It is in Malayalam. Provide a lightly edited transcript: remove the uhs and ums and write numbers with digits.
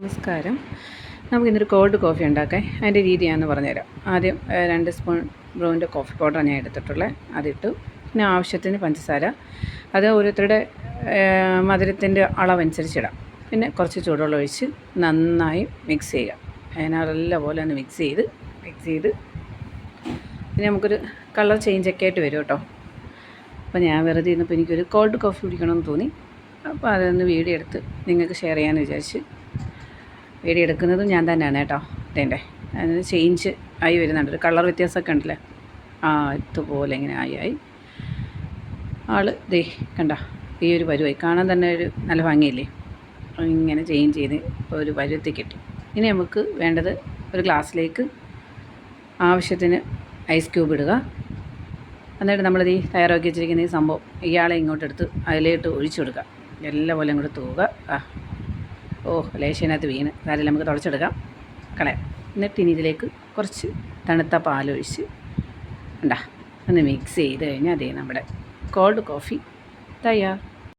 നമസ്കാരം. നമുക്കിന്നൊരു കോൾഡ് കോഫി ഉണ്ടാക്കാം. അതിൻ്റെ രീതിയാണെന്ന് പറഞ്ഞുതരാം. ആദ്യം 2 സ്പൂൺ ബ്രൂവിൻ്റെ കോഫി പൗഡറാണ് ഞാൻ എടുത്തിട്ടുള്ളത്. അതിട്ടു. പിന്നെ ആവശ്യത്തിന് പഞ്ചസാര. അത് ഓരോരുത്തരുടെ മധുരത്തിൻ്റെ അളവനുസരിച്ചിടാം. പിന്നെ കുറച്ച് ചൂടുവെള്ളം ഒഴിച്ച് നന്നായി മിക്സ് ചെയ്യുക. നല്ലപോലെ ഒന്ന് മിക്സ് ചെയ്ത് പിന്നെ നമുക്കൊരു കളർ ചേഞ്ചൊക്കെ ആയിട്ട് വരും കേട്ടോ. അപ്പോൾ ഞാൻ വെറുതെ ഇരുന്നപ്പോൾ എനിക്കൊരു കോൾഡ് കോഫി കുടിക്കണമെന്ന് തോന്നി. അപ്പോൾ അതൊന്ന് വീഡിയോ എടുത്ത് നിങ്ങൾക്ക് ഷെയർ ചെയ്യാമെന്ന് വിചാരിച്ച് വീഡിയോ എടുക്കുന്നതും ഞാൻ തന്നെയാണ് കേട്ടോ. ഇതിൻ്റെ അതിന് ചേഞ്ച് ആയി വരുന്നുണ്ട്, ഒരു കളർ വ്യത്യാസമൊക്കെ ഉണ്ടല്ലേ. ഇതുപോലെ ഇങ്ങനെ ആയി ദേ കണ്ട ഈ ഒരു പരുവായി കാണാൻ തന്നെ ഒരു നല്ല ഭംഗിയില്ലേ. ഇങ്ങനെ ചേഞ്ച് ചെയ്ത് ഒരു പരുവത്തിൽ കിട്ടി. ഇനി നമുക്ക് വേണ്ടത് ഒരു ഗ്ലാസ്സിലേക്ക് ആവശ്യത്തിന് ഐസ് ക്യൂബ് ഇടുക. എന്നിട്ട് നമ്മളിത് തയ്യാറാക്കി വെച്ചിരിക്കുന്ന ഈ സംഭവം ഇയാളെ ഇങ്ങോട്ടെടുത്ത് അതിലേട്ട് ഒഴിച്ചു കൊടുക്കുക. എല്ലാ പോലെ ഇങ്ങോട്ട് തൂവുക. ലേശനകത്ത് വീണ് അതായത് നമുക്ക് തുടച്ചെടുക്കാം, കളയാം. എന്നിട്ട് ഇനി ഇതിലേക്ക് കുറച്ച് തണുത്ത പാലൊഴിച്ച് ഒന്ന് മിക്സ് ചെയ്ത് കഴിഞ്ഞാൽ അതേ നമ്മുടെ കോൾഡ് കോഫി തയ്യാർ.